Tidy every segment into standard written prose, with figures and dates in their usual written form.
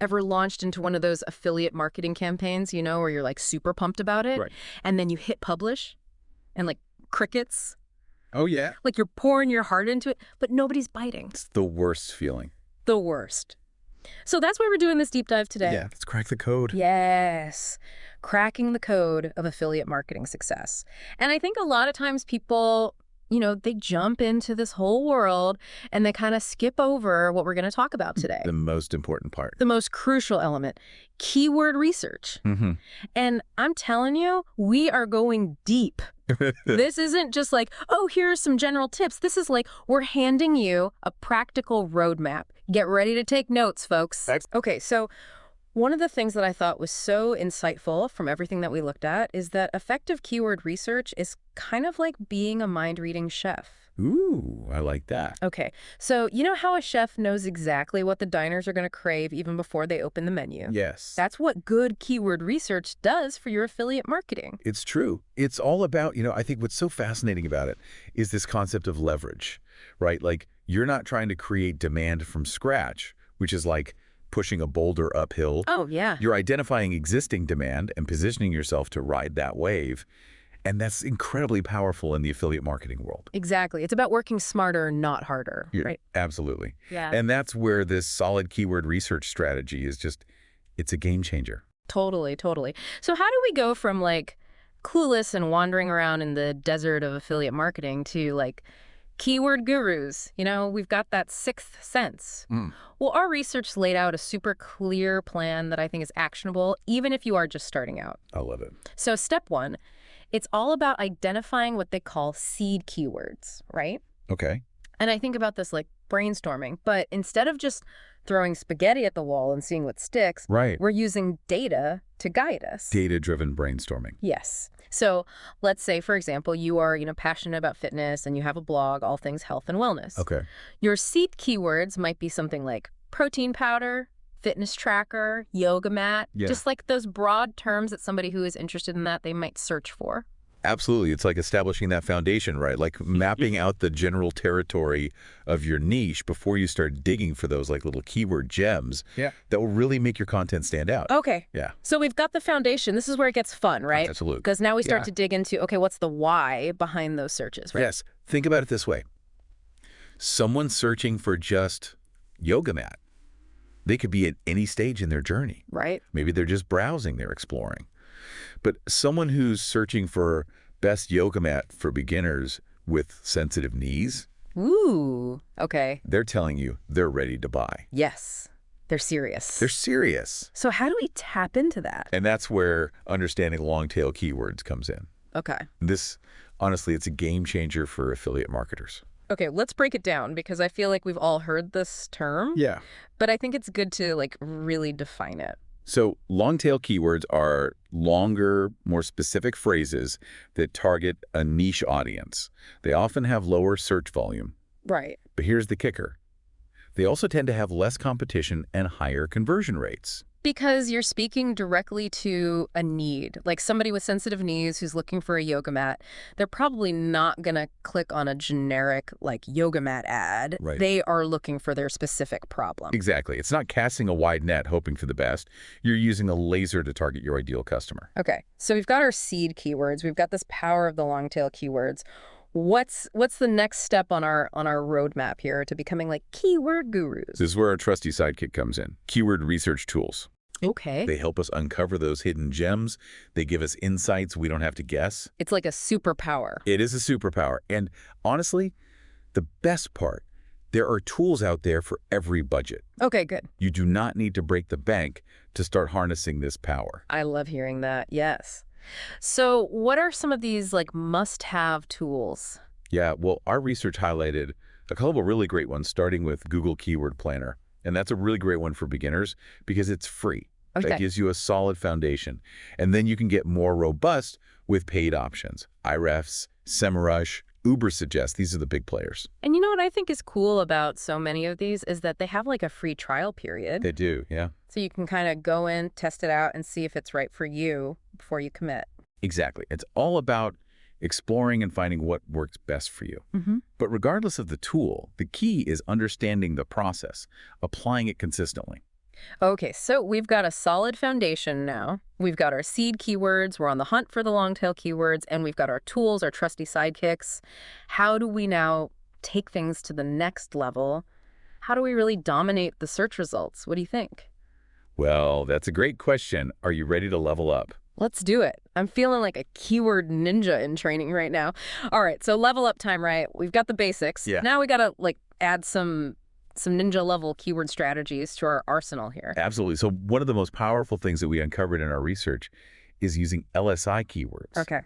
ever launched into one of those affiliate marketing campaigns, you know, where you're like super pumped about it, Right. and then you hit publish and like crickets, Oh, yeah. like you're pouring your heart into it, but nobody's biting. It's the worst feeling. The worst. So that's why we're doing this deep dive today. Yeah, let's crack the code. Yes. Cracking the code of affiliate marketing success. And I think a lot of times people, you know, they jump into this whole world and they kind of skip over what we're going to talk about today. The most important part. The most crucial element, keyword research. Mm-hmm. And I'm telling you, we are going deep. This isn't just like, oh, here are some general tips. This is like, we're handing you a practical roadmap. Get ready to take notes, folks. Okay, so one of the things that I thought was so insightful from everything that we looked at is that effective keyword research is kind of like being a mind-reading chef. Ooh, I like that. Okay, so you know how a chef knows exactly what the diners are going to crave even before they open the menu? Yes. That's what good keyword research does for your affiliate marketing. It's true. It's all about, I think what's so fascinating about it is this concept of leverage, right? Like, you're not trying to create demand from scratch, which is like pushing a boulder uphill. Oh, yeah. You're identifying existing demand and positioning yourself to ride that wave. And that's incredibly powerful in the affiliate marketing world. Exactly. It's about working smarter, not harder, right? Absolutely. Yeah. And that's where this solid keyword research strategy is it's a game changer. Totally, totally. So how do we go from like clueless and wandering around in the desert of affiliate marketing to like keyword gurus? You know, we've got that sixth sense. Well, our research laid out a super clear plan that I think is actionable, even if you are just starting out. I love it. So step one, it's all about identifying what they call seed keywords, right? Okay. And I think about this like brainstorming, but instead of just throwing spaghetti at the wall and seeing what sticks, Right. we're using data to guide us. Data-driven brainstorming. Yes. So let's say, for example, you are, passionate about fitness and you have a blog, all things health and wellness. Okay. Your seed keywords might be something like protein powder, fitness tracker, yoga mat, just like those broad terms that somebody who is interested in that, they might search for. Absolutely. It's like establishing that foundation, right? Like mapping out the general territory of your niche before you start digging for those like little keyword gems that will really make your content stand out. Okay. Yeah. So we've got the foundation. This is where it gets fun, right? Absolutely. Because now we start to dig into, okay, what's the why behind those searches, right? Yes. Think about it this way. Someone searching for just yoga mat, they could be at any stage in their journey. Right. Maybe they're just browsing, they're exploring. But someone who's searching for best yoga mat for beginners with sensitive knees, Ooh, okay. they're telling you they're ready to buy. Yes, they're serious. They're serious. So how do we tap into that? And that's where understanding long-tail keywords comes in. Okay. This, honestly, it's a game changer for affiliate marketers. Okay, let's break it down because I feel like we've all heard this term. Yeah. But I think it's good to like really define it. So long-tail keywords are longer, more specific phrases that target a niche audience. They often have lower search volume. Right. But here's the kicker. They also tend to have less competition and higher conversion rates. Because you're speaking directly to a need, like somebody with sensitive knees who's looking for a yoga mat. They're probably not going to click on a generic like yoga mat ad. Right. They are looking for their specific problem. Exactly. It's not casting a wide net hoping for the best. You're using a laser to target your ideal customer. Okay, so we've got our seed keywords. We've got this power of the long tail keywords. What's the next step on our roadmap here to becoming like keyword gurus? This is where our trusty sidekick comes in. Keyword research tools. Okay. They help us uncover those hidden gems. They give us insights we don't have to guess. It's like a superpower. It is a superpower. And honestly, the best part, there are tools out there for every budget. Okay, good. You do not need to break the bank to start harnessing this power. I love hearing that. Yes. So what are some of these like must-have tools? Yeah, well, our research highlighted a couple of really great ones, starting with Google Keyword Planner. And that's a really great one for beginners because it's free. Okay. That gives you a solid foundation. And then you can get more robust with paid options. Ahrefs, SEMrush, Ubersuggest, these are the big players. And you know what I think is cool about so many of these is that they have like a free trial period. They do, yeah. So you can kind of go in, test it out, and see if it's right for you before you commit. Exactly. It's all about exploring and finding what works best for you. But regardless of the tool, the key is understanding the process, applying it consistently. Okay, so we've got a solid foundation now. We've got our seed keywords, we're on the hunt for the long tail keywords, and we've got our tools, our trusty sidekicks. How do we now take things to the next level? How do we really dominate the search results? What do you think? Well, that's a great question. Are you ready to level up? Let's do it. I'm feeling like a keyword ninja in training right now. All right, so level up time, right? We've got the basics. Yeah. Now we got to add some ninja level keyword strategies to our arsenal here. Absolutely. So one of the most powerful things that we uncovered in our research is using LSI keywords. Okay.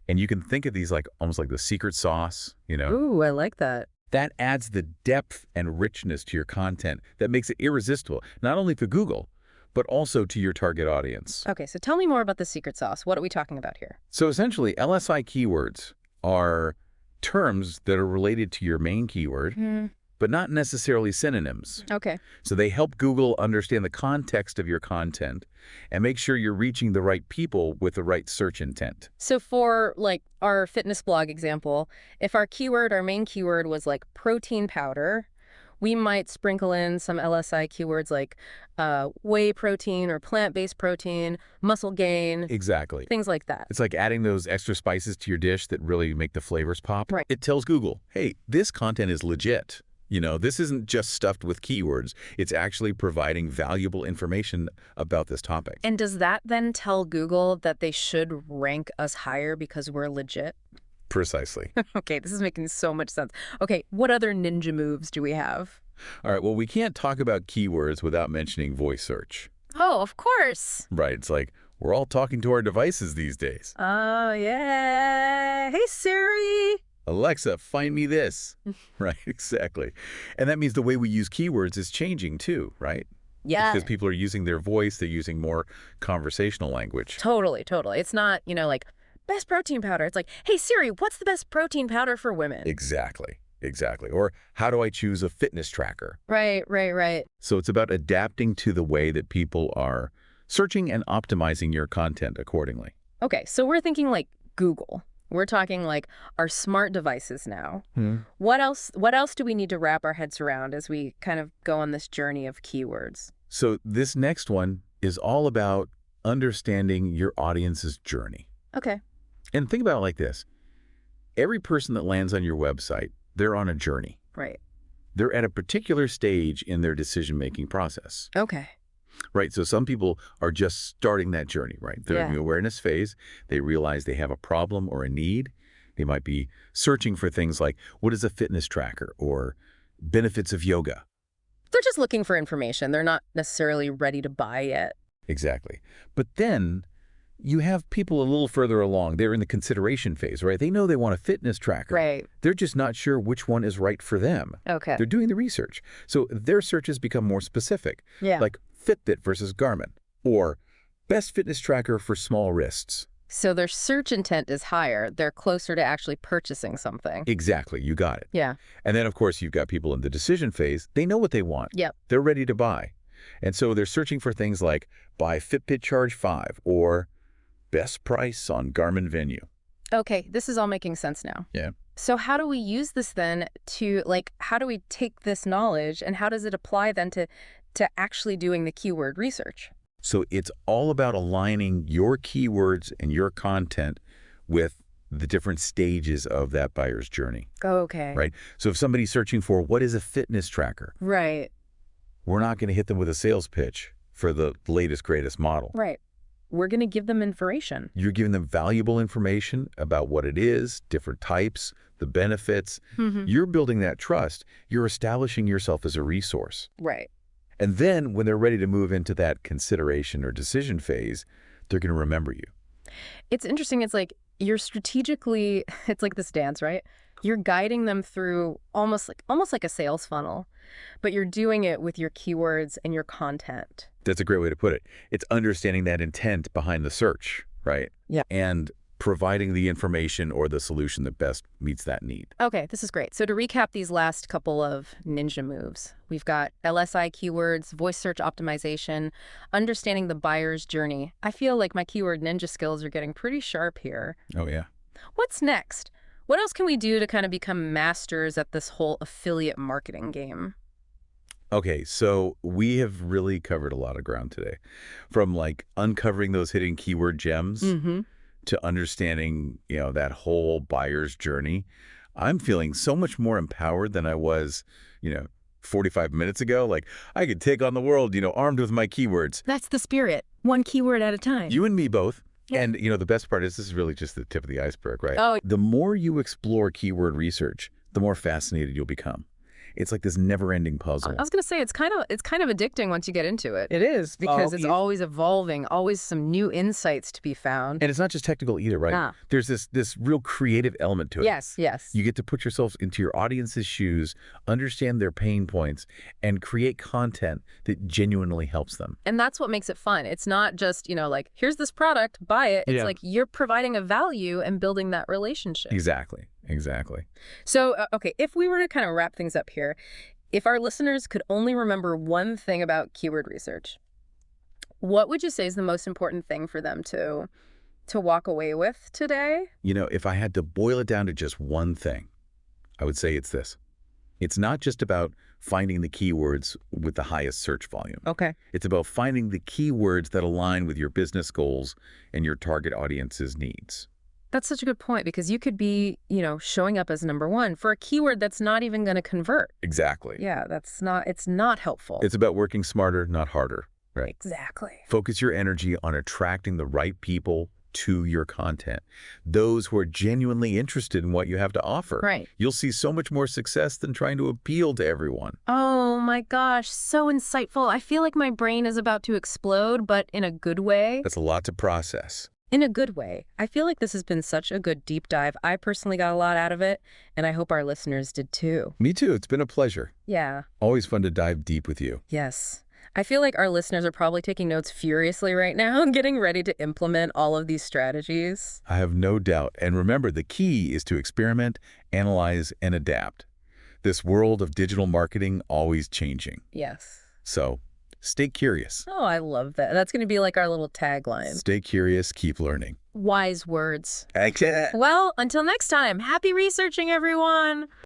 And you can think of these like almost like the secret sauce, Ooh, I like that. That adds the depth and richness to your content that makes it irresistible, not only for Google, but also to your target audience. Okay, so tell me more about the secret sauce. What are we talking about here? So essentially, LSI keywords are terms that are related to your main keyword, but not necessarily synonyms. Okay. So they help Google understand the context of your content and make sure you're reaching the right people with the right search intent. So for our fitness blog example, if our main keyword was like protein powder, we might sprinkle in some LSI keywords like whey protein or plant-based protein, muscle gain. Exactly. Things like that. It's like adding those extra spices to your dish that really make the flavors pop. Right. It tells Google, hey, this content is legit. This isn't just stuffed with keywords. It's actually providing valuable information about this topic. And does that then tell Google that they should rank us higher because we're legit? Precisely. Okay, this is making so much sense. Okay, what other ninja moves do we have? All right, well, we can't talk about keywords without mentioning voice search. Oh, of course. Right, it's like we're all talking to our devices these days. Oh, yeah. Hey, Siri. Alexa, find me this. Right, exactly. And that means the way we use keywords is changing too, right? Yeah. Because people are using their voice, they're using more conversational language. Totally, totally. It's not, like best protein powder. It's like, hey, Siri, what's the best protein powder for women? Exactly, exactly. Or how do I choose a fitness tracker? Right, right, right. So it's about adapting to the way that people are searching and optimizing your content accordingly. Okay, so we're thinking like Google. We're talking like our smart devices now. What else do we need to wrap our heads around as we kind of go on this journey of keywords? So this next one is all about understanding your audience's journey. Okay. And think about it like this. Every person that lands on your website, they're on a journey. Right. They're at a particular stage in their decision-making process. Okay. Right, so some people are just starting that journey, right? They're in the awareness phase. They realize they have a problem or a need. They might be searching for things like, what is a fitness tracker or benefits of yoga? They're just looking for information. They're not necessarily ready to buy yet. Exactly. But then you have people a little further along. They're in the consideration phase, right? They know they want a fitness tracker. Right. They're just not sure which one is right for them. Okay. They're doing the research. So their searches become more specific. Yeah. Like Fitbit versus Garmin, or best fitness tracker for small wrists. So their search intent is higher. They're closer to actually purchasing something. Exactly, you got it. Yeah. And then, of course, you've got people in the decision phase. They know what they want. Yep. They're ready to buy. And so they're searching for things like buy Fitbit Charge 5 or best price on Garmin Venue. Okay, this is all making sense now. Yeah. So how do we use this then to, how do we take this knowledge and how does it apply then to actually doing the keyword research? So it's all about aligning your keywords and your content with the different stages of that buyer's journey. Okay. Right? So if somebody's searching for what is a fitness tracker, Right. we're not going to hit them with a sales pitch for the latest, greatest model. Right. We're going to give them information. You're giving them valuable information about what it is, different types, the benefits. You're building that trust. You're establishing yourself as a resource. Right. And then when they're ready to move into that consideration or decision phase, they're going to remember you. It's interesting. It's like you're strategically, it's like this dance, right? You're guiding them through almost like a sales funnel, but you're doing it with your keywords and your content. That's a great way to put it. It's understanding that intent behind the search, right? Yeah. And providing the information or the solution that best meets that need. Okay, this is great. So to recap these last couple of ninja moves, we've got LSI keywords, voice search optimization, understanding the buyer's journey. I feel like my keyword ninja skills are getting pretty sharp here. Oh, yeah. What's next? What else can we do to kind of become masters at this whole affiliate marketing game? Okay, so we have really covered a lot of ground today. From like uncovering those hidden keyword gems Mm-hmm. to understanding, that whole buyer's journey. I'm feeling so much more empowered than I was, you know, 45 minutes ago. Like I could take on the world, armed with my keywords. That's the spirit. One keyword at a time. You and me both. Yeah. And, the best part is this is really just the tip of the iceberg, right? Oh, The more you explore keyword research, the more fascinated you'll become. It's like this never-ending puzzle. I was gonna say it's kind of addicting once you get into it. It is. Because Oh, it's yeah. always evolving, always some new insights to be found. And it's not just technical either, right? Nah. There's this real creative element to it. Yes, yes. You get to put yourself into your audience's shoes, understand their pain points, and create content that genuinely helps them. And that's what makes it fun. It's not just, like, here's this product, buy it. It's Yeah. like you're providing a value and building that relationship. Exactly. So, okay, if we were to kind of wrap things up here, if our listeners could only remember one thing about keyword research, what would you say is the most important thing for them to walk away with today? If I had to boil it down to just one thing, I would say it's this. It's not just about finding the keywords with the highest search volume. Okay. It's about finding the keywords that align with your business goals and your target audience's needs. That's such a good point because you could be, showing up as number one for a keyword that's not even going to convert. Exactly. Yeah, it's not helpful. It's about working smarter, not harder. Right. Exactly. Focus your energy on attracting the right people to your content, those who are genuinely interested in what you have to offer. Right. You'll see so much more success than trying to appeal to everyone. Oh my gosh, so insightful. I feel like my brain is about to explode, but in a good way. That's a lot to process. In a good way. I feel like this has been such a good deep dive. I personally got a lot out of it, and I hope our listeners did too. Me too. It's been a pleasure. Yeah. Always fun to dive deep with you. Yes. I feel like our listeners are probably taking notes furiously right now, getting ready to implement all of these strategies. I have no doubt. And remember, the key is to experiment, analyze, and adapt. This world of digital marketing always changing. Yes. So stay curious. Oh, I love that. That's going to be like our little tagline. Stay curious, keep learning. Wise words. Okay. Well, until next time, happy researching, everyone.